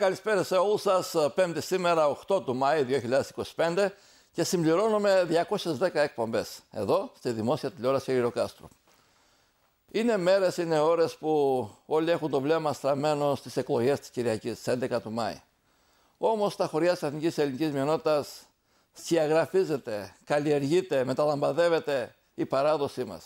Καλησπέρα σε όλους σας. Πέμπτη σήμερα, 8 του Μάη 2025 και συμπληρώνουμε 210 εκπομπές εδώ στη Δημόσια Τηλεόραση Αγριοκάστρου. Είναι μέρες, είναι ώρες που όλοι έχουν το βλέμμα στραμμένο στις εκλογές της Κυριακής, στις 11 του Μάη. Όμως στα χωριά της Εθνικής Ελληνικής Μειονότητας σκιαγραφίζεται, καλλιεργείται, μεταλαμπαδεύεται η παράδοσή μας.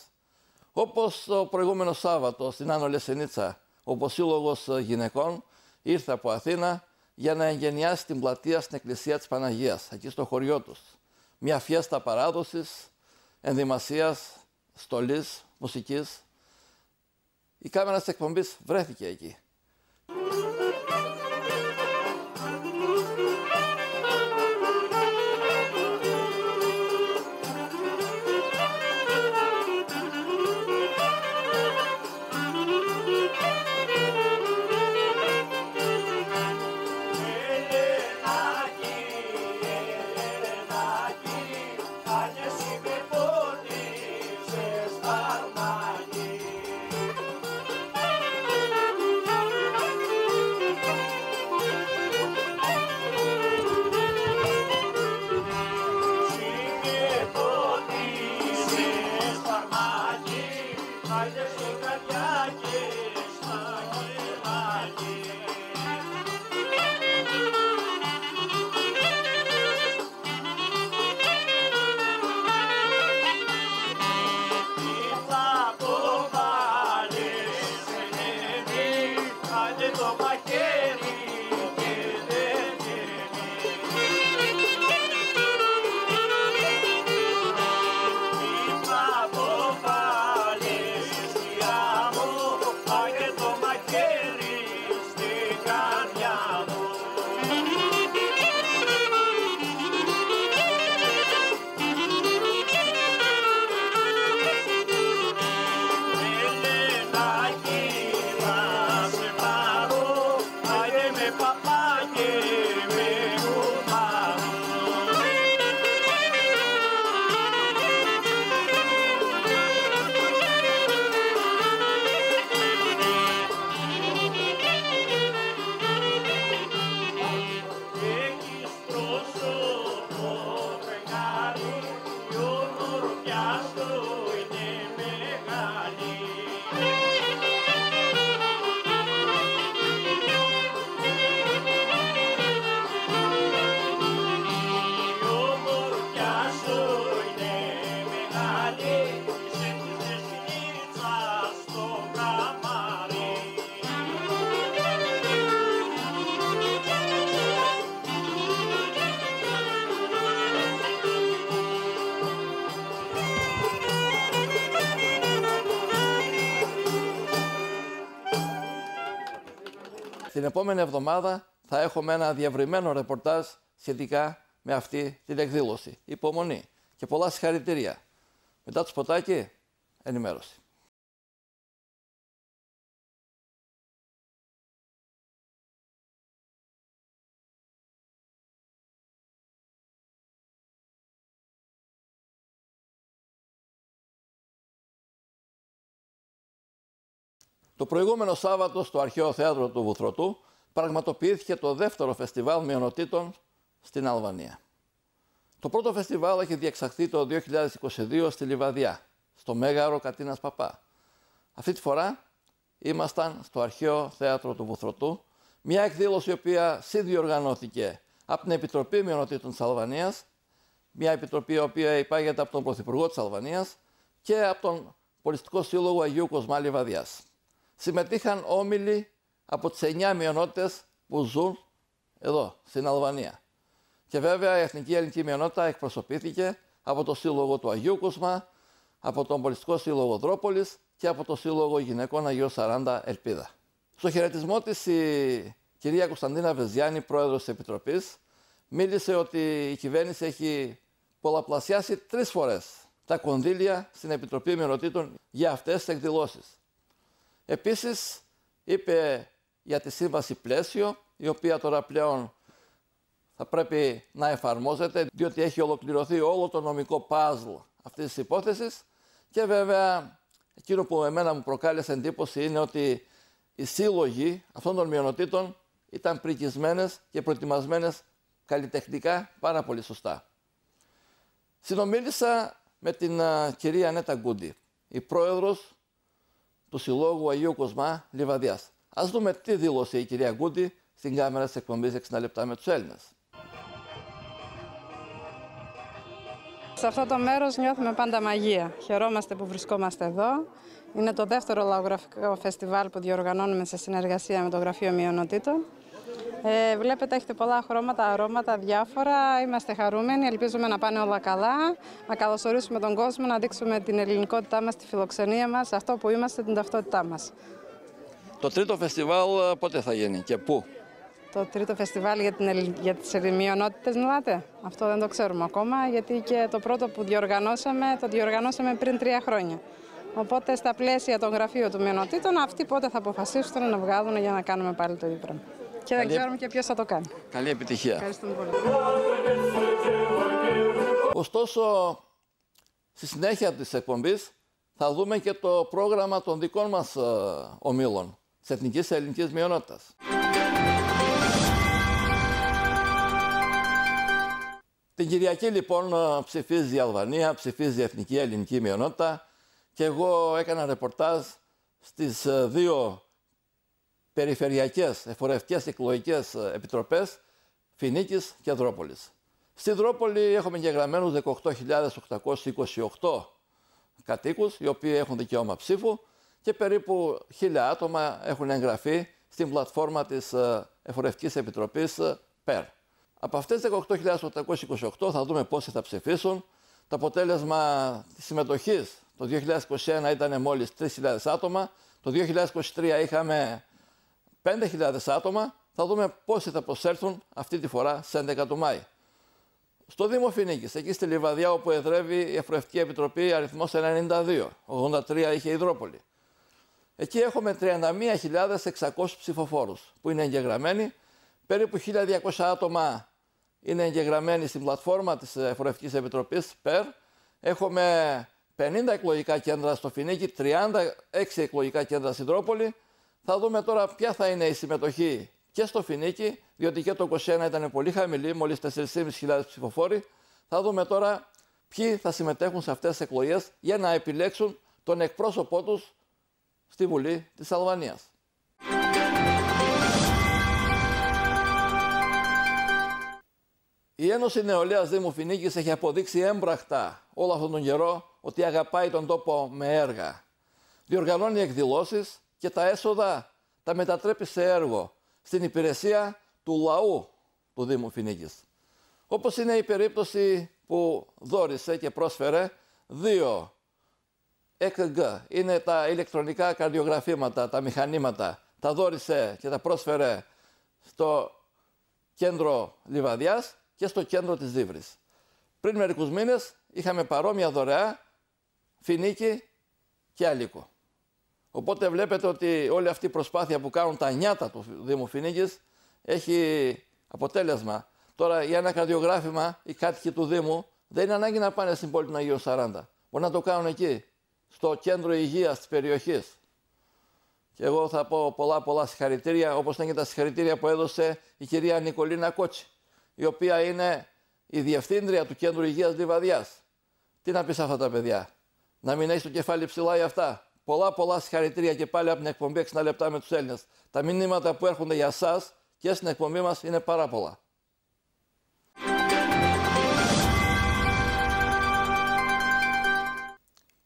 Όπως το προηγούμενο Σάββατο στην Άνω Λεσσενίτσα, ο Σύλλογος Γυναικών ήρθε από Αθήνα για να εγγενιάσει την πλατεία στην Εκκλησία της Παναγίας, εκεί στο χωριό τους. Μια φιέστα παράδοσης, ενδυμασίας, στολής, μουσικής. Η κάμερα της εκπομπής βρέθηκε εκεί. Την επόμενη εβδομάδα θα έχουμε ένα διευρυμένο ρεπορτάζ σχετικά με αυτή την εκδήλωση. Υπομονή και πολλά συγχαρητήρια. Μετά το σποτάκι, ενημέρωση. Το προηγούμενο Σάββατο στο Αρχαίο Θέατρο του Βουθρωτού πραγματοποιήθηκε το δεύτερο φεστιβάλ μειονοτήτων στην Αλβανία. Το πρώτο φεστιβάλ έχει διεξαχθεί το 2022 στη Λιβαδιά, στο Μέγαρο Κατίνας Παπά. Αυτή τη φορά ήμασταν στο Αρχαίο Θέατρο του Βουθρωτού, μια εκδήλωση η οποία συνδιοργανώθηκε από την Επιτροπή Μειονοτήτων της Αλβανίας, μια επιτροπή η οποία υπάγεται από τον Πρωθυπουργό της Αλβανίας και από τον Πολιστικό Σύλλογο Αγίου Κοσμά Λιβαδιάς. Συμμετείχαν όμιλοι από τις 9 μειονότητες που ζουν εδώ, στην Αλβανία. Και βέβαια η εθνική ελληνική μειονότητα εκπροσωπήθηκε από το Σύλλογο του Αγίου Κοσμά, από τον Πολιστικό Σύλλογο Δρόπολης και από το Σύλλογο Γυναικών Αγίου 40 Ελπίδα. Στο χαιρετισμό της η κυρία Κωνσταντίνα Βεζιάννη, πρόεδρος της Επιτροπής, μίλησε ότι η κυβέρνηση έχει πολλαπλασιάσει 3 φορές τα κονδύλια στην Επιτροπή Μειονοτήτων για αυτές τις εκδηλώσεις. Επίσης, είπε για τη σύμβαση πλαίσιο, η οποία τώρα πλέον θα πρέπει να εφαρμόζεται, διότι έχει ολοκληρωθεί όλο το νομικό παζλ αυτής της υπόθεσης. Και βέβαια, εκείνο που εμένα μου προκάλεσε εντύπωση είναι ότι οι σύλλογοι αυτών των μειονοτήτων ήταν πρικισμένες και προετοιμασμένες καλλιτεχνικά πάρα πολύ σωστά. Συνομίλησα με την κυρία Νέτα Γκούντι, η πρόεδρος του Συλλόγου Αγίου Κοσμά Λιβαδιάς. Ας δούμε τι δήλωσε η κυρία Γκούντι στην κάμερα της εκπομπής 60 λεπτά με τους Έλληνες. Σε αυτό το μέρος νιώθουμε πάντα μαγεία. Χαιρόμαστε που βρισκόμαστε εδώ. Είναι το δεύτερο λαογραφικό φεστιβάλ που διοργανώνουμε σε συνεργασία με το Γραφείο Μειονοτήτων. Βλέπετε, έχετε πολλά χρώματα, αρώματα, διάφορα. Είμαστε χαρούμενοι, ελπίζουμε να πάνε όλα καλά. Να καλωσορίσουμε τον κόσμο, να δείξουμε την ελληνικότητά μας, τη φιλοξενία μας, αυτό που είμαστε, την ταυτότητά μας. Το τρίτο φεστιβάλ πότε θα γίνει και πού? Το τρίτο φεστιβάλ για τις μειονότητες μιλάτε? Αυτό δεν το ξέρουμε ακόμα, γιατί και το πρώτο που διοργανώσαμε πριν 3 χρόνια. Οπότε στα πλαίσια των γραφείων του μειονοτήτων, αυτοί πότε θα αποφασίσουν να βγάλουν για να κάνουμε πάλι το ίδιο πράγμα. Και δεν ξέρουμε και ποιος θα το κάνει. Καλή επιτυχία. Ευχαριστούμε πολύ. Ωστόσο, στη συνέχεια της εκπομπής θα δούμε και το πρόγραμμα των δικών μας ομίλων της Εθνικής Ελληνικής Μειονότητας. Την Κυριακή λοιπόν ψηφίζει η Αλβανία, ψηφίζει η Εθνική Ελληνική Μειονότητα και εγώ έκανα ρεπορτάζ στις 2 περιφερειακές εφορευτικές εκλογικές επιτροπές Φινίκης και Δρόπολης. Στη Δρόπολη έχουμε εγγεγραμμένους 18.828 κατοίκους, οι οποίοι έχουν δικαίωμα ψήφου και περίπου 1.000 άτομα έχουν εγγραφεί στην πλατφόρμα της Εφορευτικής Επιτροπής ΠΕΡ. Από αυτές τις 18.828 θα δούμε πόσοι θα ψηφίσουν. Το αποτέλεσμα της συμμετοχής το 2021 ήταν μόλις 3.000 άτομα. Το 2023 είχαμε 5.000 άτομα. Θα δούμε πόσοι θα προσέλθουν αυτή τη φορά στις 11 του Μάη. Στο Δήμο Φινίκης, εκεί στη Λιβαδιά όπου εδρεύει η Εφορευτική Επιτροπή αριθμός 92, 83 είχε η Δρόπολη. Εκεί έχουμε 31.600 ψηφοφόρους που είναι εγγεγραμμένοι. Περίπου 1.200 άτομα είναι εγγεγραμμένοι στην πλατφόρμα της Εφορευτικής Επιτροπής ΠΕΡ. Έχουμε 50 εκλογικά κέντρα στο Φινίκι, 36 εκλογικά κέντρα στην Δρόπολη. Θα δούμε τώρα ποια θα είναι η συμμετοχή και στο Φινίκι, διότι και το 2021 ήταν πολύ χαμηλή, μόλις 4.500 ψηφοφόροι. Θα δούμε τώρα ποιοι θα συμμετέχουν σε αυτές τις εκλογές για να επιλέξουν τον εκπρόσωπό τους στη Βουλή της Αλβανίας. Η Ένωση Νεολαίας Δήμου Φινίκης έχει αποδείξει έμπρακτα όλο αυτόν τον καιρό ότι αγαπάει τον τόπο με έργα. Διοργανώνει εκδηλώσεις και τα έσοδα τα μετατρέπει σε έργο στην υπηρεσία του λαού του Δήμου Φινίκης. Όπως είναι η περίπτωση που δώρισε και πρόσφερε 2 EKG, είναι τα ηλεκτρονικά καρδιογραφήματα, τα μηχανήματα, τα δώρισε και τα πρόσφερε στο κέντρο Λιβαδιάς και στο κέντρο της Δίβρης. Πριν μερικούς μήνες είχαμε παρόμοια δωρεά Φινίκη και Αλίκο. Οπότε βλέπετε ότι όλη αυτή η προσπάθεια που κάνουν τα νιάτα του Δήμου Φινίκης έχει αποτέλεσμα. Τώρα για ένα καρδιογράφημα οι κάτοικοι του Δήμου δεν είναι ανάγκη να πάνε στην πόλη του Αγίου 40. Μπορεί να το κάνουν εκεί, στο κέντρο υγείας της περιοχής. Και εγώ θα πω πολλά συγχαρητήρια, όπως είναι και τα συγχαρητήρια που έδωσε η κυρία Νικολίνα Κότσι, η οποία είναι η διευθύντρια του Κέντρου Υγείας Λιβαδιάς. Τι να πει σε αυτά τα παιδιά, να μην έχει το κεφάλι ψηλά για αυτά. Πολλά συγχαρητήρια και πάλι από την εκπομπή 60 λεπτά με τους Έλληνες. Τα μηνύματα που έρχονται για εσάς και στην εκπομπή μας είναι πάρα πολλά.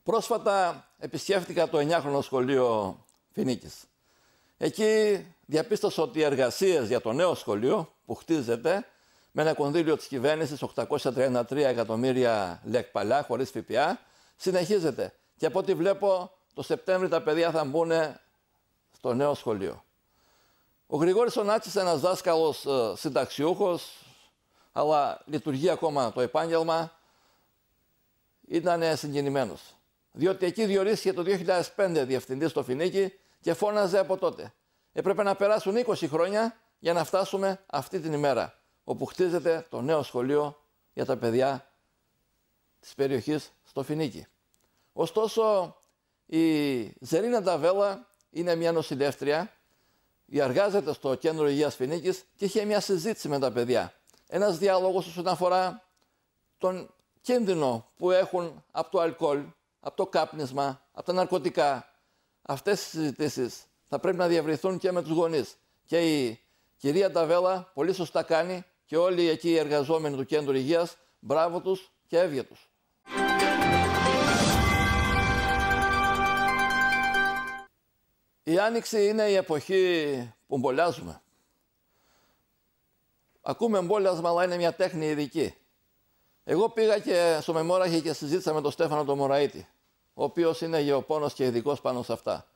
Πρόσφατα επισκέφτηκα το 9χρονο σχολείο Φινίκης. Εκεί διαπίστωσα ότι οι εργασίες για το νέο σχολείο που χτίζεται με ένα κονδύλιο της κυβέρνησης 833 εκατομμύρια λεκ-παλιά χωρίς ΦΠΑ συνεχίζεται. Και από ό,τι βλέπω το Σεπτέμβρη τα παιδιά θα μπουν στο νέο σχολείο. Ο Γρηγόρης ο Νάτσης, ένας δάσκαλος συνταξιούχος, αλλά λειτουργεί ακόμα το επάγγελμα, ήταν συγκινημένος. Διότι εκεί διορίστηκε το 2005 διευθυντής στο Φινίκι και φώναζε από τότε. Έπρεπε να περάσουν 20 χρόνια για να φτάσουμε αυτή την ημέρα, όπου χτίζεται το νέο σχολείο για τα παιδιά της περιοχής στο Φινίκι. Ωστόσο, η Ζερίνα Νταβέλα είναι μια νοσηλεύτρια, εργάζεται στο κέντρο υγείας Φινίκης και είχε μια συζήτηση με τα παιδιά. Ένας διάλογος όσον αφορά τον κίνδυνο που έχουν από το αλκοόλ, από το κάπνισμα, από τα ναρκωτικά. Αυτές οι συζητήσεις θα πρέπει να διευρυθούν και με τους γονείς. Και η κυρία Νταβέλα πολύ σωστά κάνει και όλοι εκεί οι εργαζόμενοι του κέντρου υγείας, μπράβο τους και έβγε τους. Η Άνοιξη είναι η εποχή που μπολιάζουμε. Ακούμε εμπόλιασμα, αλλά είναι μια τέχνη ειδική. Εγώ πήγα και στο Μεμόραχη και συζήτησα με τον Στέφανο τον Μωραήτη, ο οποίος είναι γεωπόνος και ειδικός πάνω σε αυτά.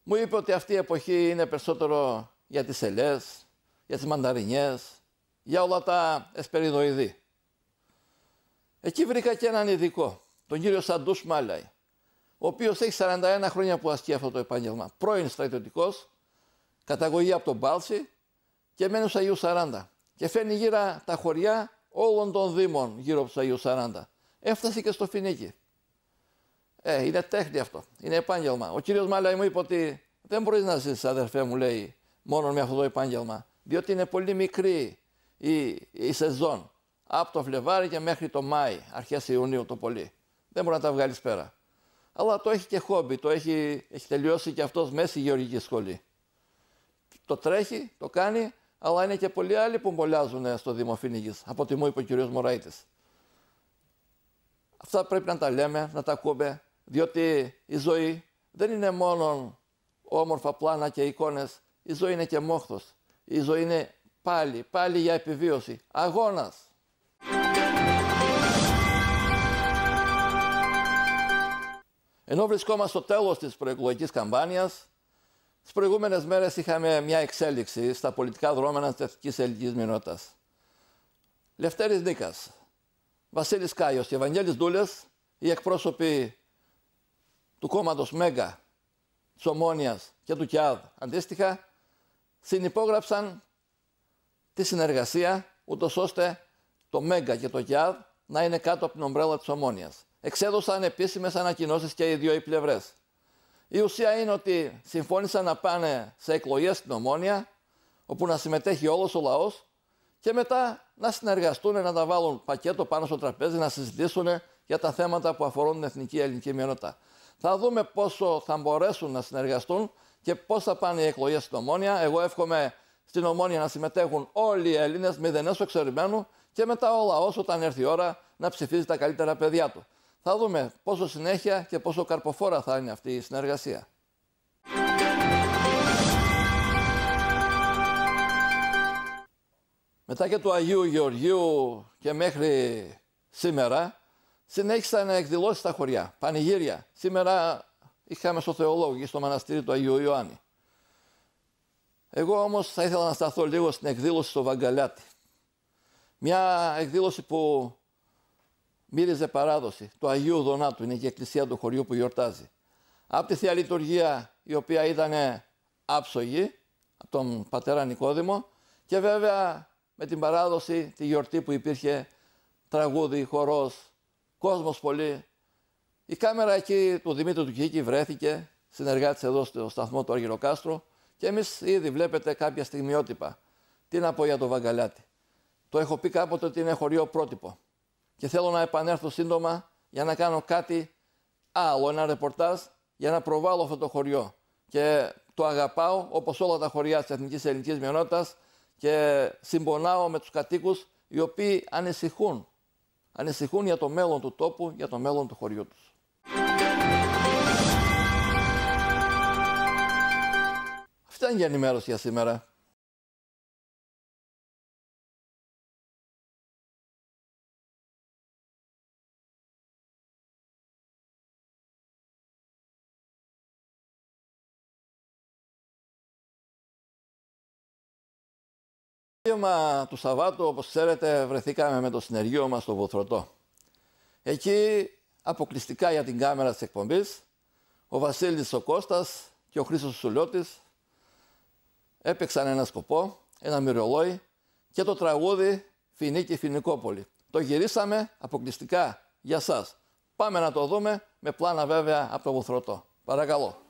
Μου είπε ότι αυτή η εποχή είναι περισσότερο για τις ελιές, για τις μανταρινιές, για όλα τα εσπεριδοειδή. Εκεί βρήκα και έναν ειδικό, τον κύριο Σαντούς Μάλαη, ο οποίος έχει 41 χρόνια που ασκεί αυτό το επάγγελμα. Πρώην στρατιωτικός, καταγωγή από τον Πάλση και μένει στους Αγίους 40. Και φέρνει γύρω τα χωριά όλων των δήμων γύρω από τους Αγίους 40. Έφτασε και στο Φινίκι. Είναι τέχνη αυτό. Είναι επάγγελμα. Ο κύριος Μάλαη μου είπε ότι δεν μπορείς να ζήσεις, αδερφέ μου, λέει, μόνο με αυτό το επάγγελμα. Διότι είναι πολύ μικρή η σεζόν. Από το Φλεβάρι και μέχρι το Μάη, αρχές Ιουνίου το πολύ. Δεν μπορεί να τα βγάλεις πέρα. Αλλά το έχει και χόμπι. Έχει τελειώσει και αυτός μέση γεωργική σχολή. Το τρέχει, το κάνει, αλλά είναι και πολλοί άλλοι που μπολιάζουν στο Δήμο Φινίκης, από ό,τι μου είπε ο κ. Μωραήτης. Αυτά πρέπει να τα λέμε, να τα ακούμε, διότι η ζωή δεν είναι μόνο όμορφα πλάνα και εικόνες, η ζωή είναι και μόχθος. Η ζωή είναι πάλι για επιβίωση. Αγώνας. Ενώ βρισκόμαστε στο τέλος της προεκλογικής καμπάνιας, τις προηγούμενες μέρες είχαμε μια εξέλιξη στα πολιτικά δρόμενα της εθνικής ελληνικής μειονότητας. Λευτέρης Νίκας, Βασίλης Κάιος και Ευαγγέλης Ντούλες, οι εκπρόσωποι του κόμματος Μέγκα, της Ομόνοιας και του ΚΙΑΔ αντίστοιχα, συνυπόγραψαν τη συνεργασία, ούτως ώστε το Μέγκα και το ΚΙΑΔ να είναι κάτω από την ομπρέλα της Ομόνοιας. Εξέδωσαν επίσημες ανακοινώσεις και οι δύο οι πλευρές. Η ουσία είναι ότι συμφώνησαν να πάνε σε εκλογές στην Ομόνια, όπου να συμμετέχει όλος ο λαός και μετά να συνεργαστούν, να τα βάλουν πακέτο πάνω στο τραπέζι, να συζητήσουν για τα θέματα που αφορούν την εθνική ελληνική μειονότητα. Θα δούμε πόσο θα μπορέσουν να συνεργαστούν και πώς θα πάνε οι εκλογές στην Ομόνια. Εγώ εύχομαι στην Ομόνια να συμμετέχουν όλοι οι Έλληνες, μηδενές εξαιρουμένου, και μετά ο λαός, όταν έρθει η ώρα, να ψηφίζει τα καλύτερα παιδιά του. Θα δούμε πόσο συνέχεια και πόσο καρποφόρα θα είναι αυτή η συνεργασία. Μετά και του Αγίου Γεωργίου και μέχρι σήμερα συνέχισαν εκδηλώσεις στα χωριά, πανηγύρια. Σήμερα είχαμε στο Θεολόγο και στο μοναστήρι του Αγίου Ιωάννη. Εγώ όμως θα ήθελα να σταθώ λίγο στην εκδήλωση στο Βαγκαλιάτι. Μια εκδήλωση που μύριζε παράδοση του Αγίου Δονάτου, είναι και η εκκλησία του χωριού που γιορτάζει. Από τη Θεία Λειτουργία, η οποία ήταν άψογη, από τον πατέρα Νικόδημο, και βέβαια με την παράδοση, τη γιορτή που υπήρχε, τραγούδι, χορός, κόσμος πολύ. Η κάμερα εκεί του Δημήτρου του Κίκη βρέθηκε, συνεργάτης εδώ στο σταθμό του Αργυροκάστρου, και εμείς ήδη βλέπετε κάποια στιγμιότυπα. Τι να πω για το Βαγκαλιάτι. Το έχω πει κάποτε ότι είναι χωριό πρότυπο. Και θέλω να επανέλθω σύντομα για να κάνω κάτι άλλο, ένα ρεπορτάζ, για να προβάλλω αυτό το χωριό. Και το αγαπάω όπως όλα τα χωριά της εθνικής ελληνικής μειονότητας και συμπονάω με τους κατοίκους οι οποίοι ανησυχούν για το μέλλον του τόπου, για το μέλλον του χωριού τους. ήταν για ενημέρωση για σήμερα. Το απόγευμα του Σαββάτου, όπως ξέρετε, βρεθήκαμε με το συνεργείο μας στο Βοθρωτό. Εκεί, αποκλειστικά για την κάμερα της εκπομπής, ο Βασίλης ο Κώστας και ο Χρήστος ο Σουλιώτης έπαιξαν ένα σκοπό, ένα μυρολόι και το τραγούδι Φοινίκη Φοινικόπολη. Το γυρίσαμε αποκλειστικά για σας. Πάμε να το δούμε, με πλάνα βέβαια από το Βοθρωτό. Παρακαλώ.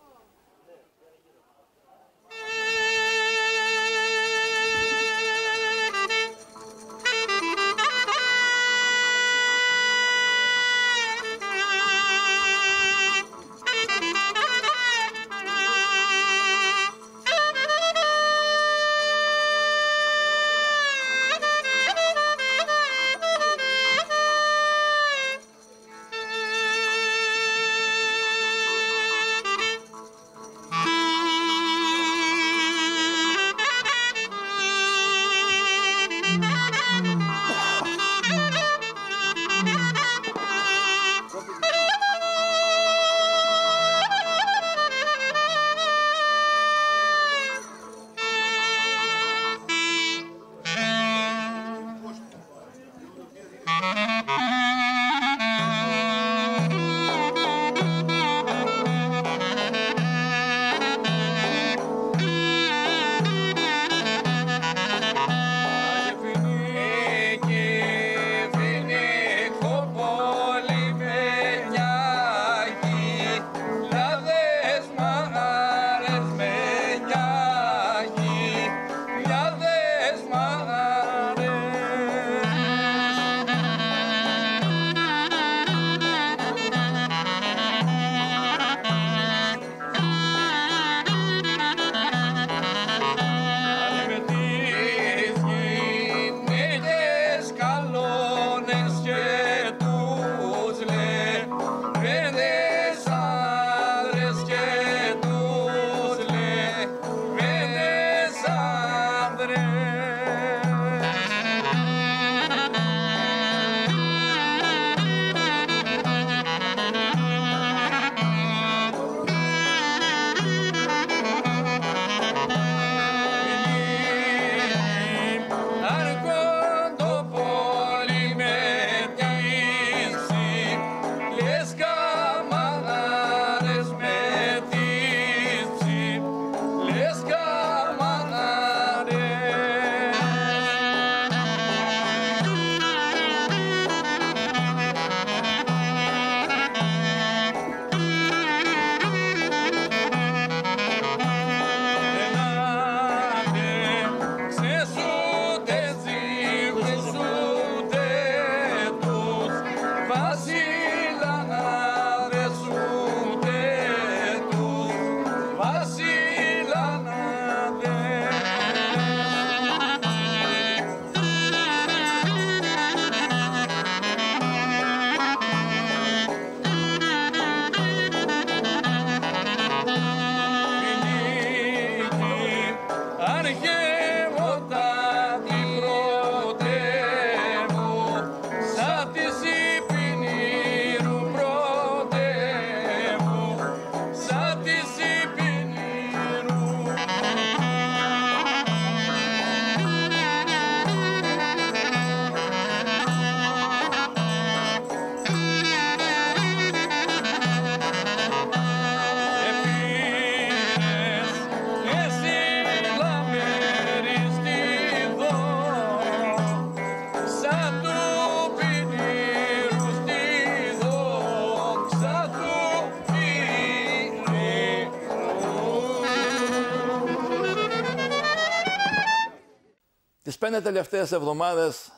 Τις 5 τελευταίες εβδομάδες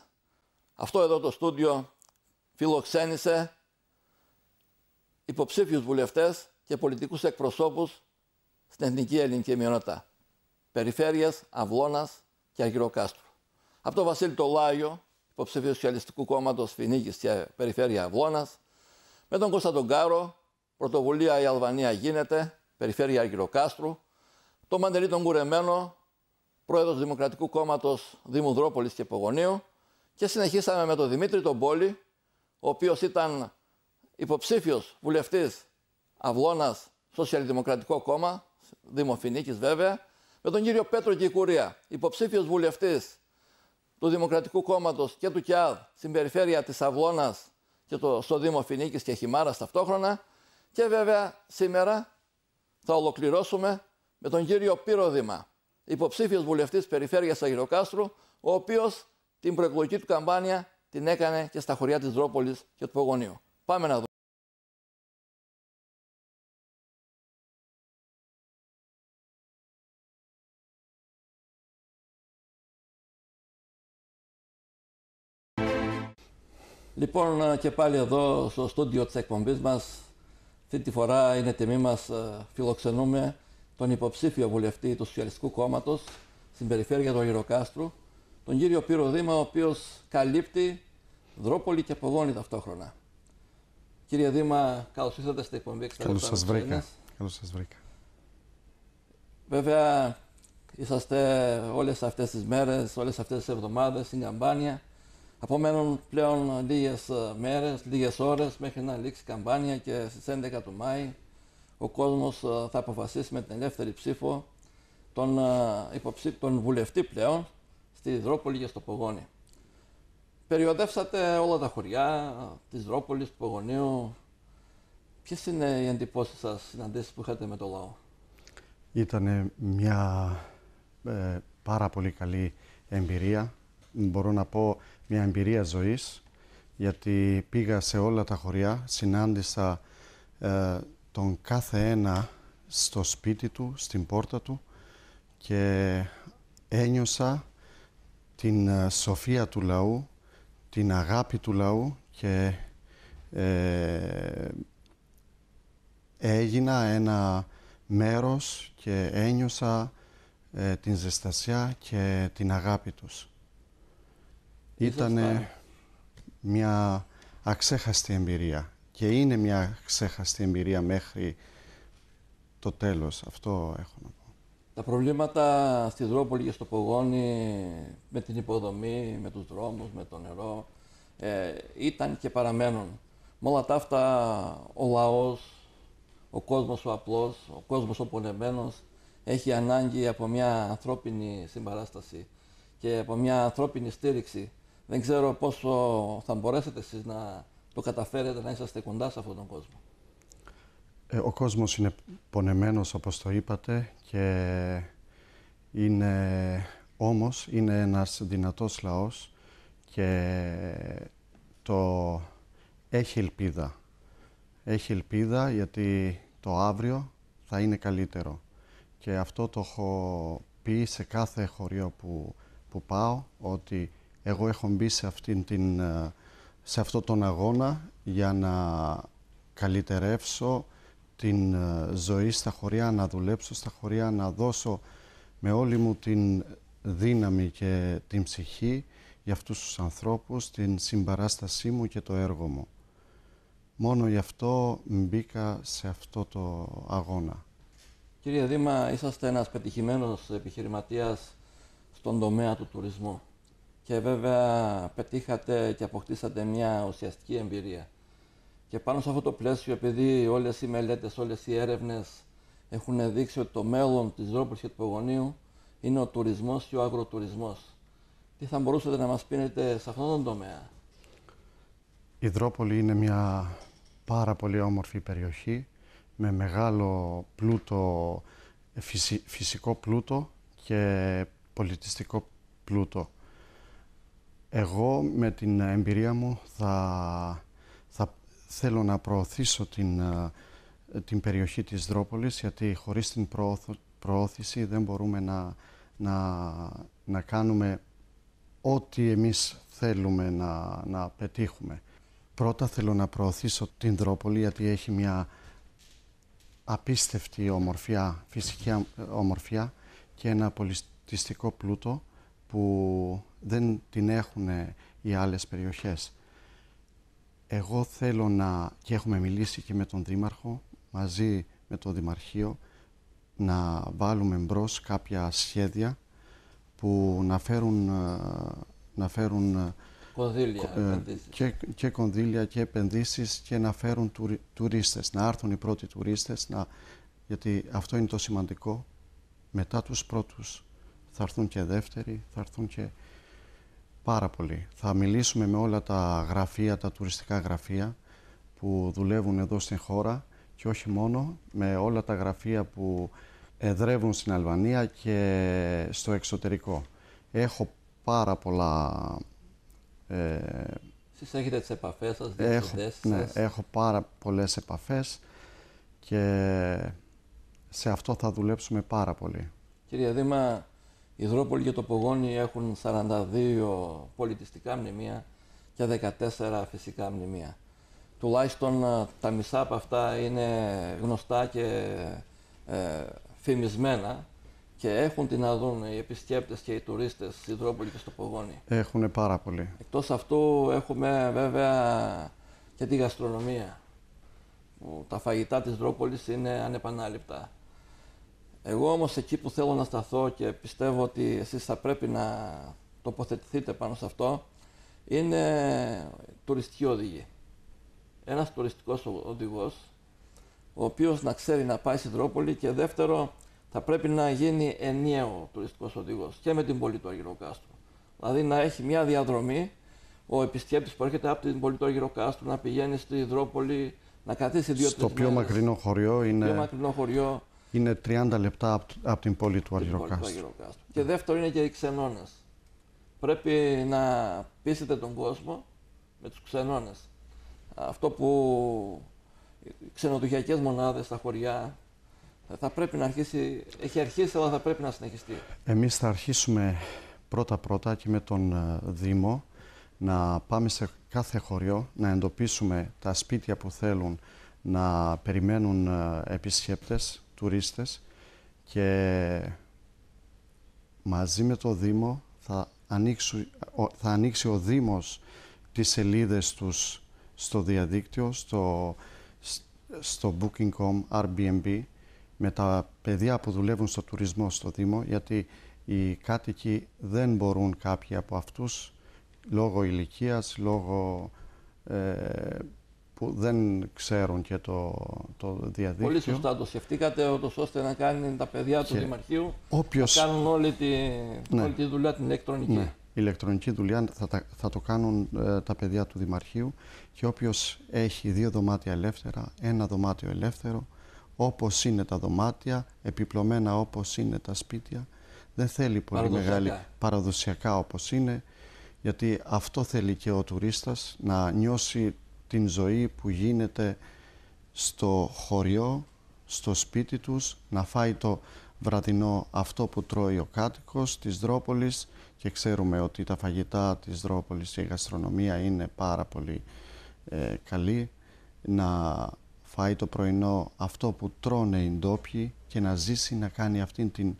αυτό εδώ το στούντιο φιλοξένησε υποψήφιους βουλευτές και πολιτικούς εκπροσώπους στην εθνική ελληνική μειονότητα. Περιφέρειας Αυλώνας και Αργυροκάστρου. Από τον Βασίλη το Λάιο, υποψήφιο Σοσιαλιστικού Κόμματος Φοινίκης και Περιφέρεια Αυλώνας, με τον Κώστα τον Κάρο, πρωτοβουλία Η Αλβανία γίνεται, Περιφέρεια Αργυροκάστρου, τον Παντελή τον Κουρεμένο, πρόεδρος Δημοκρατικού Κόμματος Δήμου Δρόπολης και Πογονίου, και συνεχίσαμε με τον Δημήτρη τον Πόλη, ο οποίος ήταν υποψήφιος βουλευτής Αυλώνας, Σοσιαλδημοκρατικό Κόμμα, Δήμο Φοινίκης βέβαια, με τον κύριο Πέτρο Κικουρία, υποψήφιος βουλευτής του Δημοκρατικού Κόμματος και του ΚιΑΔ στην περιφέρεια της Αυλώνας και στο Δήμο Φοινίκης και Χιμάρας ταυτόχρονα. Και βέβαια σήμερα θα ολοκληρώσουμε με τον κύριο Πύρο Δήμα, υποψήφιος βουλευτής περιφέρειας Αγιροκάστρου, ο οποίος την προεκλογική του καμπάνια την έκανε και στα χωριά της Δρόπολης και του Πογονίου. Πάμε να δούμε. Λοιπόν, και πάλι εδώ στο στούντιο της εκπομπής μας, αυτή τη φορά είναι τιμή μας, φιλοξενούμε τον υποψήφιο βουλευτή του Σοσιαλιστικού Κόμματος στην περιφέρεια του Αγιροκάστρου, τον κύριο Πύρο Δήμα, ο οποίος καλύπτει Δρόπολη και Πογόνη ταυτόχρονα. Κύριε Δήμα, καλώς ήρθατε στην εκπομπή. Καλώς σας βρήκα. Καλώς σας βρήκα. Βέβαια, είσαστε όλες αυτές τις μέρες, όλες αυτές τις εβδομάδες στην καμπάνια. Απομένουν πλέον λίγες μέρες, λίγες ώρες μέχρι να λήξει η καμπάνια και στις 11 του Μάη ο κόσμος θα αποφασίσει με την ελεύθερη ψήφο τον βουλευτή πλέον στη Δρόπολη και στο Πογόνι. Περιοδεύσατε όλα τα χωριά της Δρόπολης, του Πογονίου. Ποιες είναι οι εντυπώσεις σας, συναντήσεις που είχατε με το λαό? Ήταν μια πάρα πολύ καλή εμπειρία. Μπορώ να πω μια εμπειρία ζωής, γιατί πήγα σε όλα τα χωριά, συνάντησα τον κάθε ένα στο σπίτι του, στην πόρτα του, και ένιωσα την σοφία του λαού, την αγάπη του λαού, και έγινα ένα μέρος και ένιωσα την ζεστασιά και την αγάπη τους. Ήταν μια αξέχαστη εμπειρία και είναι μια αξέχαστη εμπειρία μέχρι το τέλος. Αυτό έχω να πω. Τα προβλήματα στη Δρόπολη και στο Πογόνι με την υποδομή, με τους δρόμους, με το νερό ήταν και παραμένουν. Με όλα τα αυτά ο λαός, ο κόσμος ο απλός, ο κόσμος ο πονεμένος έχει ανάγκη από μια ανθρώπινη συμπαράσταση και από μια ανθρώπινη στήριξη. Δεν ξέρω πόσο θα μπορέσετε εσείς να το καταφέρετε, να είσαστε κοντά σε αυτόν τον κόσμο. Ο κόσμος είναι πονεμένος, όπως το είπατε, και όμως είναι ένας δυνατός λαός και έχει ελπίδα. Έχει ελπίδα γιατί το αύριο θα είναι καλύτερο. Και αυτό το έχω πει σε κάθε χωριό που πάω, ότι εγώ έχω μπει σε αυτόν τον αγώνα για να καλυτερεύσω την ζωή στα χωριά, να δουλέψω στα χωριά, να δώσω με όλη μου την δύναμη και την ψυχή για αυτούς τους ανθρώπους, την συμπαράστασή μου και το έργο μου. Μόνο γι' αυτό μπήκα σε αυτό το αγώνα. Κύριε Δήμα, είσαστε ένας πετυχημένος επιχειρηματίας στον τομέα του τουρισμού και βέβαια πετύχατε και αποκτήσατε μια ουσιαστική εμπειρία. Και πάνω σε αυτό το πλαίσιο, επειδή όλες οι μελέτες, όλες οι έρευνες έχουν δείξει ότι το μέλλον της Δρόπολης και του Πογονίου είναι ο τουρισμός και ο αγροτουρισμός, τι θα μπορούσατε να μας πείτε σε αυτόν τον τομέα? Η Δρόπολη είναι μια πάρα πολύ όμορφη περιοχή με μεγάλο πλούτο, φυσικό πλούτο και πολιτιστικό πλούτο. Εγώ με την εμπειρία μου θα θέλω να προωθήσω την περιοχή της Δρόπολης, γιατί χωρίς την προώθηση δεν μπορούμε να κάνουμε ό,τι εμείς θέλουμε να πετύχουμε. Πρώτα θέλω να προωθήσω την Δρόπολη, γιατί έχει μια απίστευτη ομορφιά, φυσική ομορφιά και ένα πολιτιστικό πλούτο που δεν την έχουν οι άλλες περιοχές. Εγώ θέλω και έχουμε μιλήσει και με τον Δήμαρχο, μαζί με το Δημαρχείο, να βάλουμε μπρος κάποια σχέδια που να φέρουν κονδύλια, και κονδύλια και επενδύσεις και να φέρουν τουρίστες, να έρθουν οι πρώτοι τουρίστες, γιατί αυτό είναι το σημαντικό. Μετά τους πρώτους θα έρθουν και δεύτεροι, θα έρθουν και πάρα πολλοί. Θα μιλήσουμε με όλα τα γραφεία, τα τουριστικά γραφεία που δουλεύουν εδώ στην χώρα και όχι μόνο, με όλα τα γραφεία που εδρεύουν στην Αλβανία και στο εξωτερικό. Έχω πάρα πολλά... Εσείς έχετε τις επαφές σας, διευθυντές σας. Ναι, έχω πάρα πολλές επαφές και σε αυτό θα δουλέψουμε πάρα πολύ. Κύριε Δήμα, οι Υδρόπολοι και το Πογόνι έχουν 42 πολιτιστικά μνημεία και 14 φυσικά μνημεία. Τουλάχιστον τα μισά από αυτά είναι γνωστά και φημισμένα και έχουν τι να δουν οι επισκέπτες και οι τουρίστες στη Υδρόπολη και στο Πογόνι. Έχουν πάρα πολύ. Εκτός αυτού έχουμε βέβαια και τη γαστρονομία. Τα φαγητά της Υδρόπολης είναι ανεπανάληπτα. Εγώ όμως εκεί που θέλω να σταθώ και πιστεύω ότι εσείς θα πρέπει να τοποθετηθείτε πάνω σε αυτό, είναι τουριστική οδηγή. Ένας τουριστικός οδηγός, ο οποίος να ξέρει να πάει στη Υδρόπολη, και δεύτερο, θα πρέπει να γίνει ενιαίο τουριστικός οδηγός και με την πόλη του Αργυροκάστρου. Δηλαδή να έχει μια διαδρομή, ο επισκέπτης που έρχεται από την πόλη του Αργυροκάστρου να πηγαίνει στη Υδρόπολη, να καθίσει 2-3 μέρες. Στο πιο μακρινό χωριό είναι 30 λεπτά από την πόλη του Αργυροκάστρου. Και δεύτερο είναι και οι ξενώνες. Πρέπει να πείσετε τον κόσμο με τους ξενώνες. Αυτό που οι ξενοδοχειακές μονάδες στα χωριά θα πρέπει να αρχίσει, έχει αρχίσει, αλλά θα πρέπει να συνεχιστεί. Εμείς θα αρχίσουμε πρώτα-πρώτα και με τον Δήμο να πάμε σε κάθε χωριό, να εντοπίσουμε τα σπίτια που θέλουν να περιμένουν επισκέπτες, τουρίστες, και μαζί με το Δήμο θα ανοίξει ο Δήμος τις σελίδες τους στο διαδίκτυο, στο Booking.com, Airbnb, με τα παιδιά που δουλεύουν στο τουρισμό στο Δήμο, γιατί οι κάτοικοι δεν μπορούν, κάποιοι από αυτούς, λόγω ηλικίας, λόγω που δεν ξέρουν και το διαδίκτυο. Πολύ σωστά το σκεφτήκατε, ώστε να κάνουν τα παιδιά του Δημαρχείου να κάνουν όλη τη δουλειά την ηλεκτρονική. Ναι. Η ηλεκτρονική δουλειά θα το κάνουν τα παιδιά του Δημαρχείου, και όποιος έχει 2 δωμάτια ελεύθερα, 1 δωμάτιο ελεύθερο, όπως είναι τα δωμάτια, επιπλωμένα όπως είναι τα σπίτια, δεν θέλει πολύ μεγάλη, παραδοσιακά όπως είναι, γιατί αυτό θέλει και ο τουρίστας, να νιώσει την ζωή που γίνεται στο χωριό, στο σπίτι τους, να φάει το βραδινό αυτό που τρώει ο κάτοικος της Υδρόπολης, και ξέρουμε ότι τα φαγητά της Υδρόπολης και η γαστρονομία είναι πάρα πολύ καλή, να φάει το πρωινό αυτό που τρώνε οι ντόπιοι και να ζήσει, να κάνει αυτήν την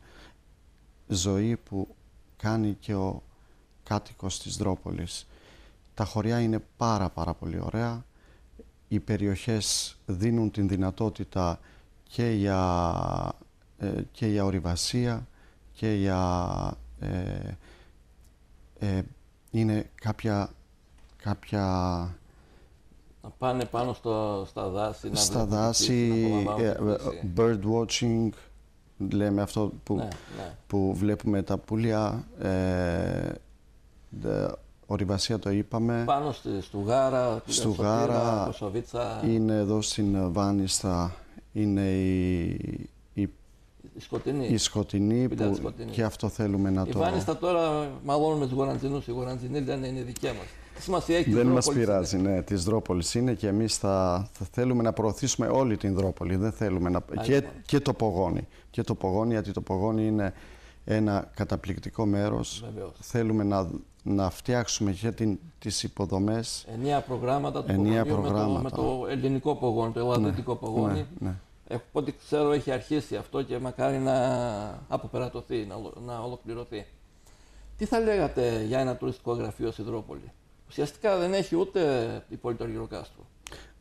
ζωή που κάνει και ο κάτοικος της Υδρόπολης. Τα χωριά είναι πάρα πολύ ωραία. Οι περιοχές δίνουν την δυνατότητα και για ορειβασία και για... είναι κάποια... Να πάνε πάνω στα δάση, στα δάση, bird watching, λέμε αυτό που βλέπουμε τα πουλιά, ορειβασία το είπαμε. Πάνω στη Στουγάρα, Κοσοβίτσα. Είναι εδώ στην Βάνιστα, είναι η Σκοτεινή, που και αυτό θέλουμε να το... Η Βάνιστα τώρα μαλώνουμε τους Γοραντζινούς, οι Γοραντζινοί λένε είναι δικές μας. Δεν μας πειράζει, ναι, της Υδρόπολης είναι, και εμείς θα θέλουμε να προωθήσουμε όλη την Υδρόπολη. Δεν θέλουμε να... και το Πογόνι. Και το Πογόνι, γιατί το Πογόνι είναι ένα καταπληκτικό μέρος. Βεβαίως. Θέλουμε να φτιάξουμε και τις υποδομές. Ενιαία προγράμματα του Πογονιού με το ελληνικό Πογόνι, το ελλαδίτικο Πογόνι. Ναι. Από ό,τι ξέρω έχει αρχίσει αυτό και μακάρι να αποπερατωθεί, να ολοκληρωθεί. Τι θα λέγατε για ένα τουριστικό γραφείο στη Υδρόπολη? Ουσιαστικά δεν έχει ούτε η πόλη του Αργυροκάστρου.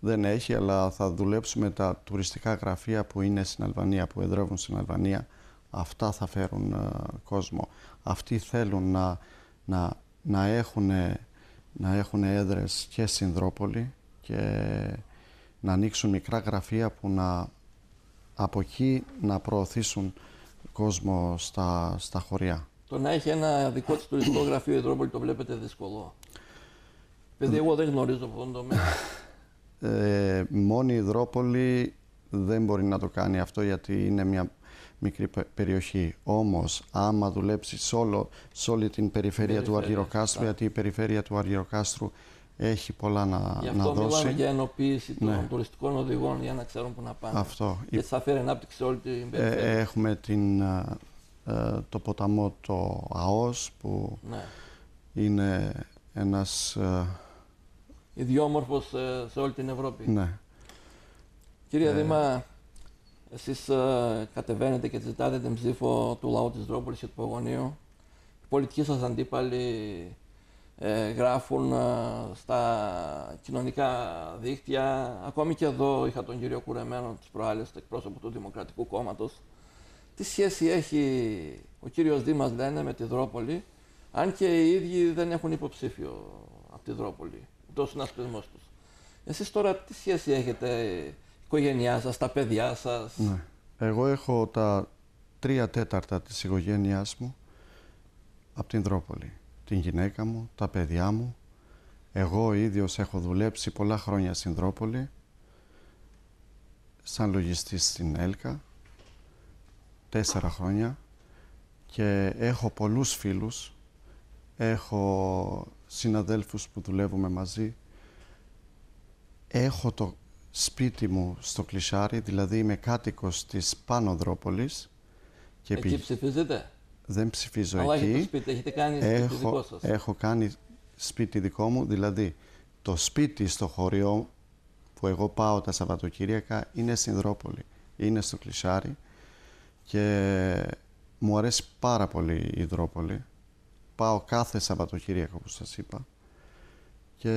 δεν έχει, αλλά θα δουλέψουμε τα τουριστικά γραφεία που είναι στην Αλβανία, που εδρεύουν στην Αλβανία. Αυτά θα φέρουν κόσμο. Αυτοί θέλουν να έχουν έδρες και στην Δρόπολη και να ανοίξουν μικρά γραφεία που από εκεί να προωθήσουν κόσμο στα χωριά. Το να έχει ένα δικό της τουριστικό γραφείο η Δρόπολη το βλέπετε δύσκολο? Επειδή εγώ δεν γνωρίζω από τον τομέα. Μόνη η Δρόπολη δεν μπορεί να το κάνει αυτό, γιατί είναι μια μικρή περιοχή. Όμως, άμα δουλέψει σε όλη την περιφέρεια του Αργυροκάστρου, γιατί η περιφέρεια του Αργυροκάστρου έχει πολλά να δώσει. Γι' αυτό μιλάμε για ενοποίηση των τουριστικών οδηγών, για να ξέρουν που να πάνε. Αυτό. Γιατί θα φέρει ανάπτυξη σε όλη την περιφέρεια. Έχουμε το ποταμό το ΑΟΣ, που είναι ένας... ιδιόμορφος σε όλη την Ευρώπη. Ναι. Κύριε Δήμα, εσείς κατεβαίνετε και ζητάτε την ψήφο του λαού της Δρόπολης και του Πογονίου. Οι πολιτικοί σας αντίπαλοι γράφουν στα κοινωνικά δίκτυα. Ακόμη και εδώ είχα τον κύριο Κουρεμένο τις προάλλες, εκπρόσωπο του Δημοκρατικού Κόμματος. Τι σχέση έχει ο κύριος Δήμας, λένε, με τη Δρόπολη, αν και οι ίδιοι δεν έχουν υποψήφιο από τη Δρόπολη, το συνασπισμός τους. Εσείς τώρα τι σχέση έχετε, η οικογένειά σας, τα παιδιά σας? Ναι. Εγώ έχω τα 3/4 της οικογένειάς μου από την Δρόπολη. Την γυναίκα μου, τα παιδιά μου. Εγώ ο ίδιος έχω δουλέψει πολλά χρόνια στην Δρόπολη, σαν λογιστής στην ΕΛΚΑ, 4 χρόνια, και έχω πολλούς φίλους, έχω συναδέλφους που δουλεύουμε μαζί. Έχω το σπίτι μου στο Κλεισάρι, δηλαδή είμαι κάτοικος της Πάνω Δρόπολης. Και εκεί ψηφίζετε? Δεν ψηφίζω αλλά εκεί. Έχετε το σπίτι, έχετε κάνει σπίτι δικό σας? Έχω κάνει σπίτι δικό μου, δηλαδή το σπίτι στο χωριό που εγώ πάω τα Σαββατοκύριακα είναι στην Δρόπολη, είναι στο Κλεισάρι, και μου αρέσει πάρα πολύ η Δρόπολη. Πάω κάθε Σαββατοκύριακο, όπως σας είπα, και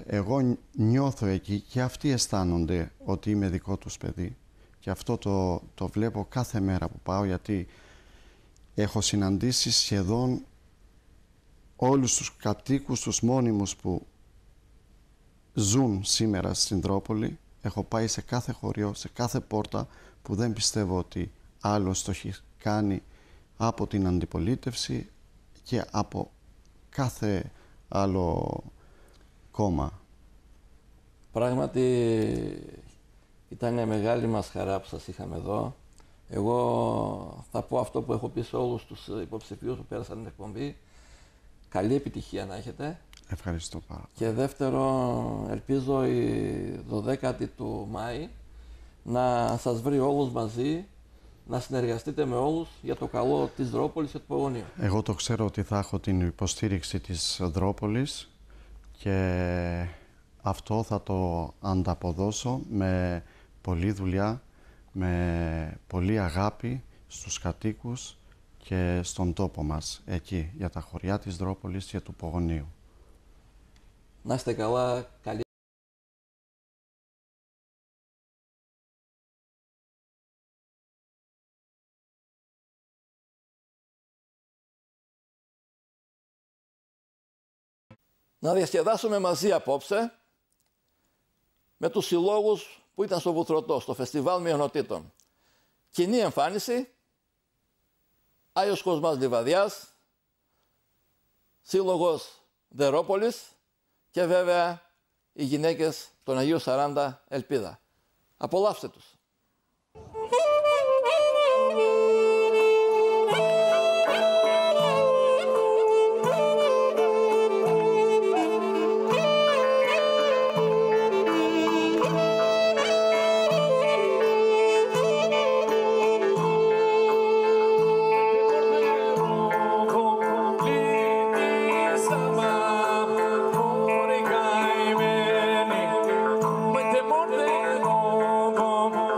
εγώ νιώθω εκεί και αυτοί αισθάνονται ότι είμαι δικό τους παιδί, και αυτό το βλέπω κάθε μέρα που πάω, γιατί έχω συναντήσει σχεδόν όλους τους κατοίκους, τους μόνιμους που ζουν σήμερα στην Δρόπολη. Έχω πάει σε κάθε χωριό, σε κάθε πόρτα, που δεν πιστεύω ότι άλλος το έχει κάνει από την αντιπολίτευση και από κάθε άλλο κόμμα. Πράγματι ήταν μεγάλη μας χαρά που σας είχαμε εδώ. Εγώ θα πω αυτό που έχω πει σε όλους τους υποψηφίους που πέρασαν την εκπομπή. Καλή επιτυχία να έχετε. Ευχαριστώ πάρα πολύ. Και δεύτερο, ελπίζω η 12η του Μάη να σας βρει όλους μαζί, να συνεργαστείτε με όλους για το καλό της Δρόπολης και του Πογονίου. Εγώ το ξέρω ότι θα έχω την υποστήριξη της Δρόπολης, και αυτό θα το ανταποδώσω με πολλή δουλειά, με πολλή αγάπη στους κατοίκους και στον τόπο μας, εκεί, για τα χωριά της Δρόπολης και του Πογονίου. Να είστε καλά, καλή. Να διασκεδάσουμε μαζί απόψε με τους συλλόγους που ήταν στο Βουθρωτό, στο Φεστιβάλ Μειονοτήτων. Κοινή εμφάνιση, Άγιος Κοσμάς Λιβαδιάς, Σύλλογος Δερόπολης και βέβαια οι γυναίκες των Αγίου 40 Ελπίδα. Απολαύστε τους. Como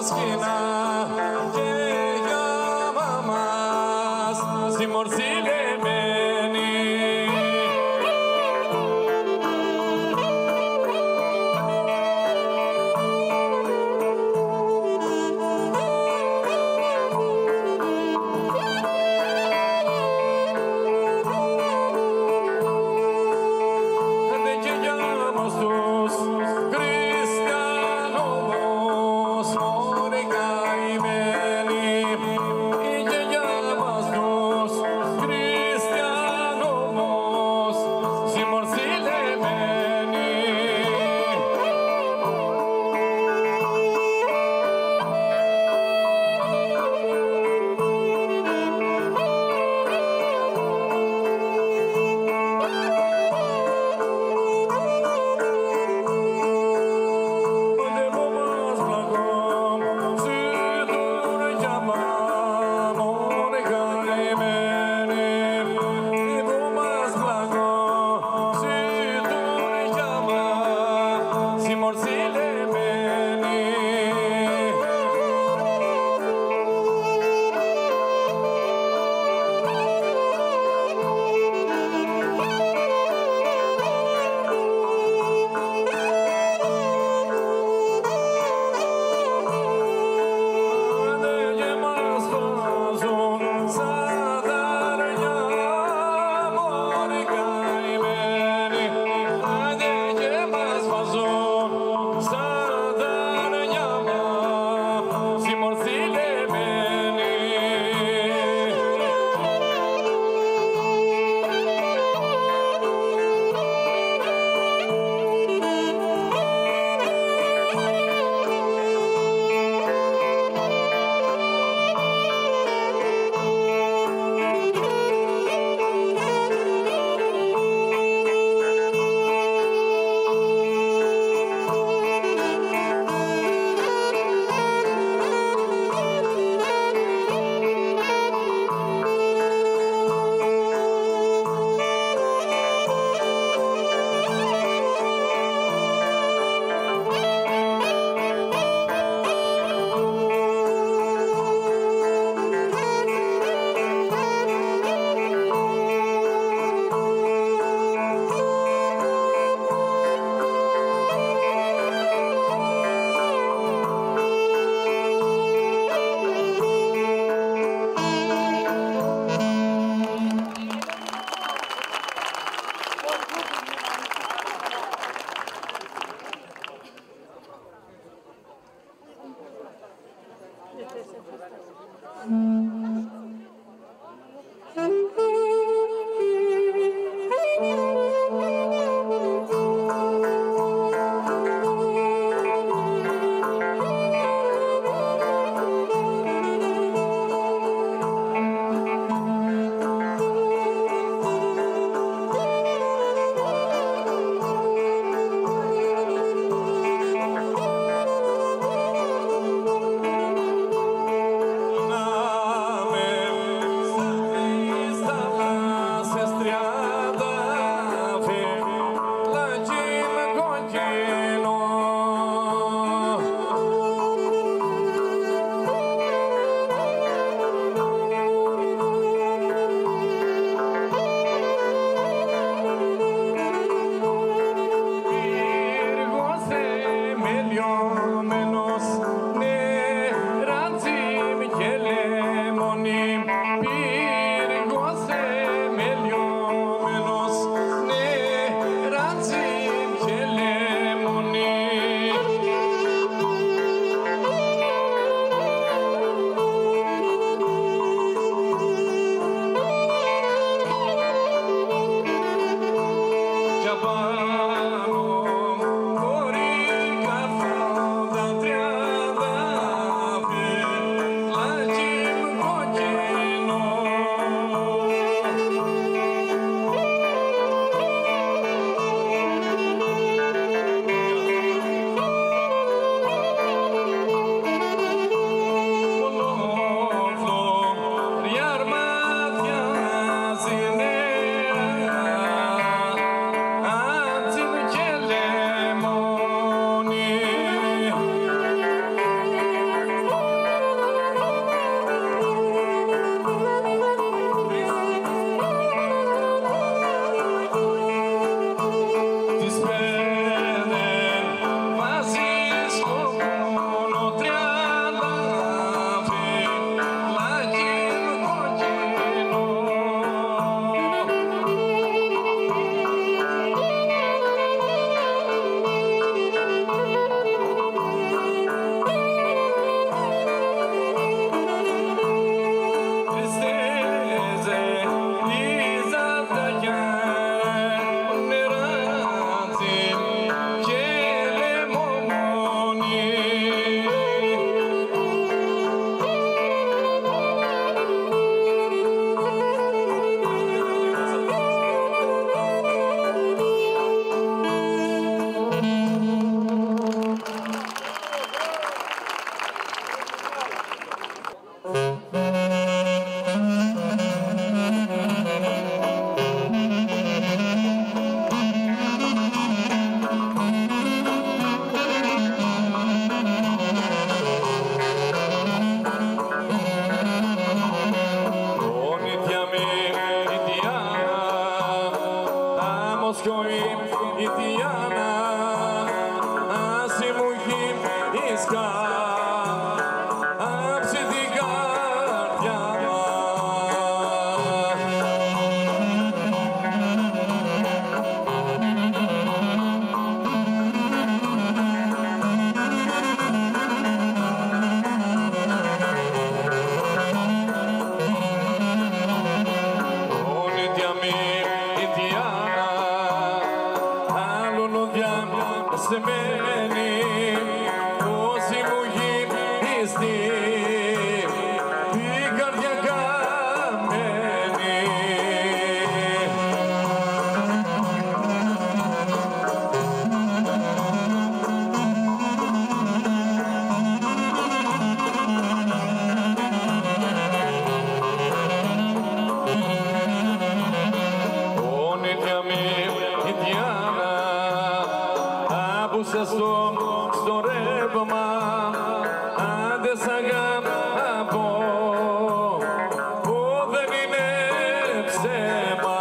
σκηνά και για μαμάς συμμορφηλεμένη. σ' αγαπώ που δεν είναι ψέμα.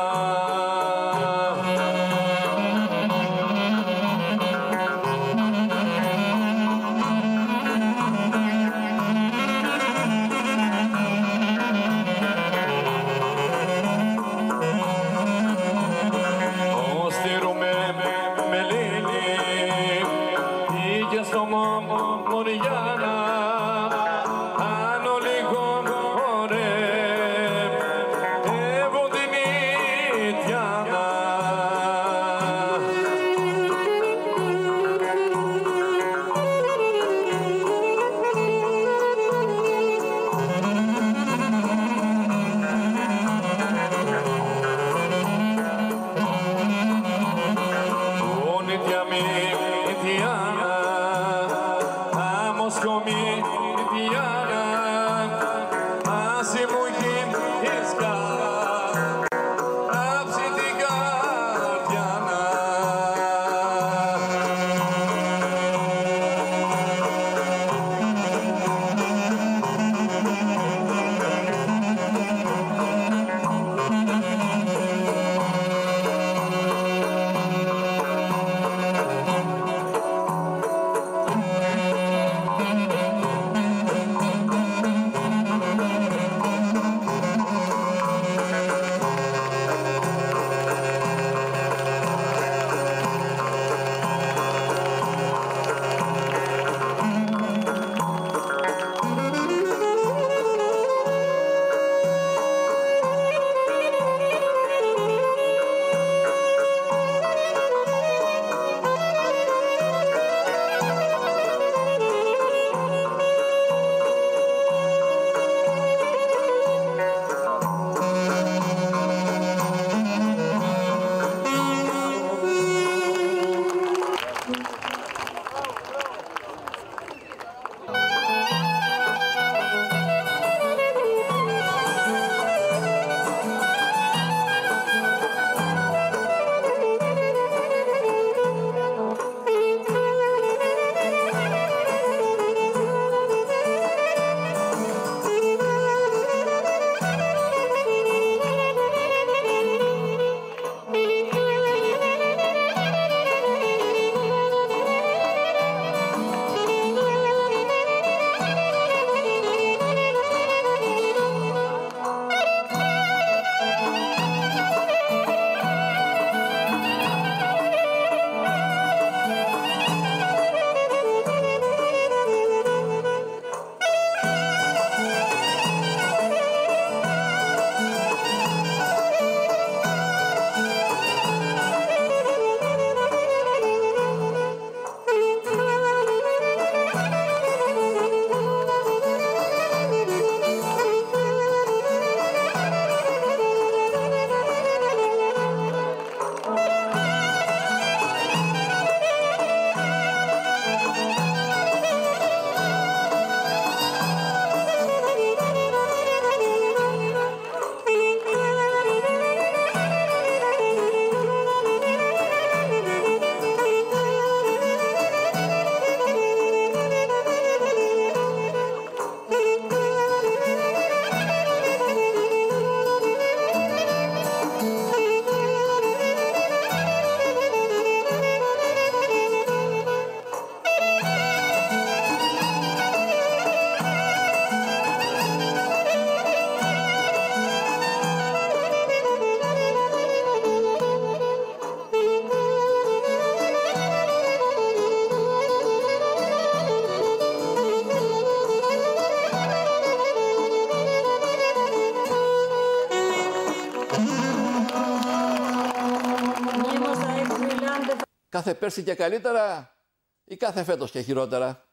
Κάθε πέρσι και καλύτερα ή κάθε φέτος και χειρότερα?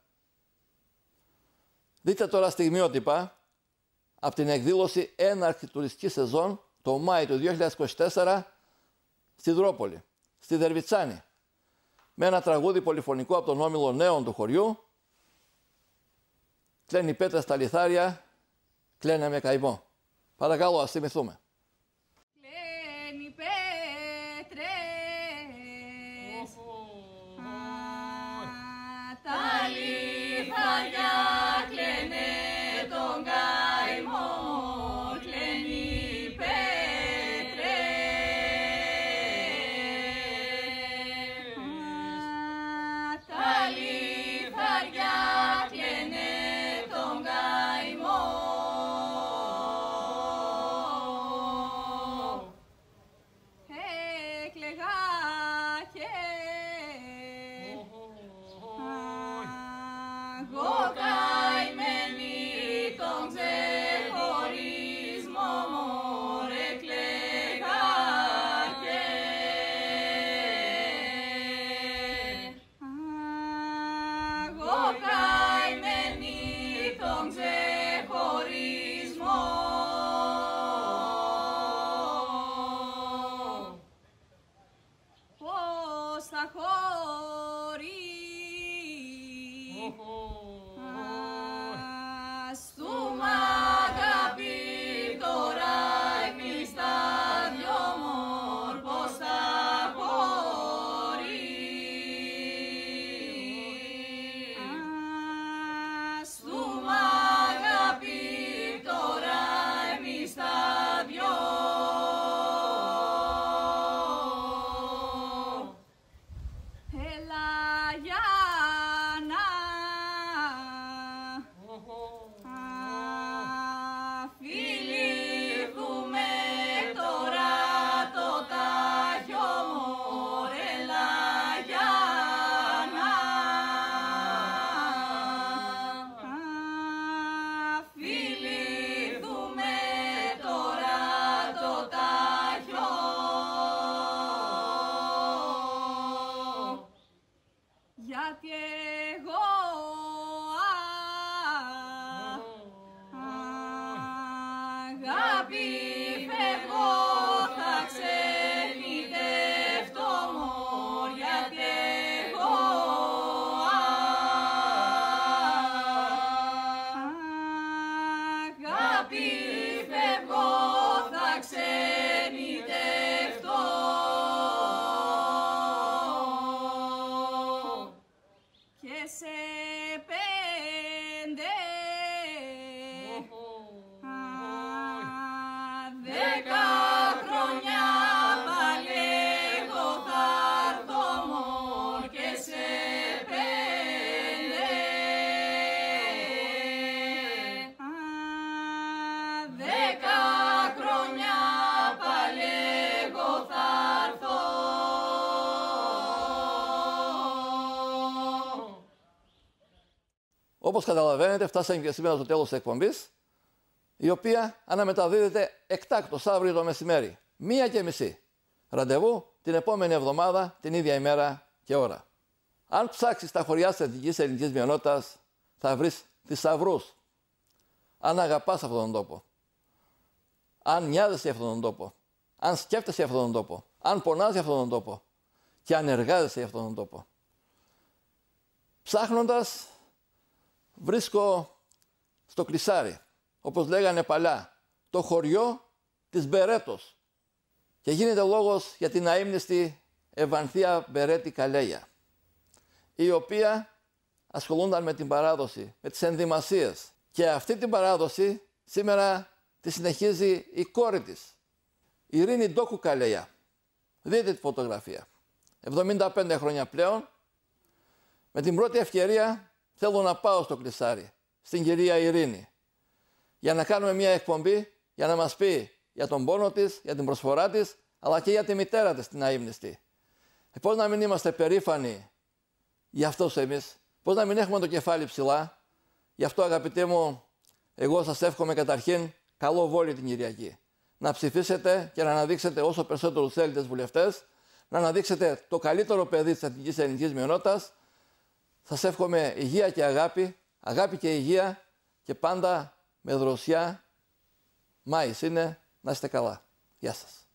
Δείτε τώρα στιγμιότυπα από την εκδήλωση έναρξη τουριστική σεζόν το Μάη του 2024 στη Δρόπολη, στη Δερβιτσάνη, με ένα τραγούδι πολυφωνικό από τον Όμιλο Νέων του χωριού. Κλαίνει πέτρες στα λιθάρια, κλαίνε με καημό. Παρακαλώ, ας θυμηθούμε. Κλαίνει πέτρες, τα λιθάρια κλαίνε Όπως καταλαβαίνετε, φτάσαμε και σήμερα στο τέλος της εκπομπής, η οποία αναμεταδίδεται εκτάκτως αύριο το μεσημέρι, 1:30. Ραντεβού την επόμενη εβδομάδα, την ίδια ημέρα και ώρα. Αν ψάξεις τα χωριά της εθνικής ελληνικής μειονότητας, θα βρεις θησαυρούς. Αν αγαπάς αυτόν τον τόπο, αν νοιάζεσαι για αυτόν τον τόπο, αν σκέφτεσαι για αυτόν τον τόπο, αν πονάς για αυτόν τον τόπο και αν εργάζεσαι για αυτόν τον τόπο. Ψάχνοντας, βρίσκω στο Κλεισάρι, όπως λέγανε παλιά, το χωριό της Μπερέτος. Και γίνεται λόγος για την αείμνηστη Ευανθία Μπερέτη Καλέια, η οποία ασχολούνταν με την παράδοση, με τις ενδυμασίες. Και αυτή την παράδοση σήμερα τη συνεχίζει η κόρη της, η Ειρήνη Ντόκου Καλέια. Δείτε τη φωτογραφία. 75 χρόνια πλέον. Με την πρώτη ευκαιρία θέλω να πάω στο Κλεισάρι, στην κυρία Ειρήνη, για να κάνουμε μια εκπομπή, για να μας πει για τον πόνο της, για την προσφορά της, αλλά και για τη μητέρα της, την αείμνηστη. Πώς να μην είμαστε περήφανοι για αυτούς εμείς, πώς να μην έχουμε το κεφάλι ψηλά. Γι' αυτό, αγαπητοί μου, εγώ σας εύχομαι καταρχήν καλό Βόλι την Κυριακή. Να ψηφίσετε και να αναδείξετε όσο περισσότερους Έλληνες βουλευτές, να αναδείξετε το καλύτερο παιδί της εθνικής ελληνικής μειονότητας. Σας εύχομαι υγεία και αγάπη, αγάπη και υγεία και πάντα με δροσιά. Μάης είναι, να είστε καλά. Γεια σας.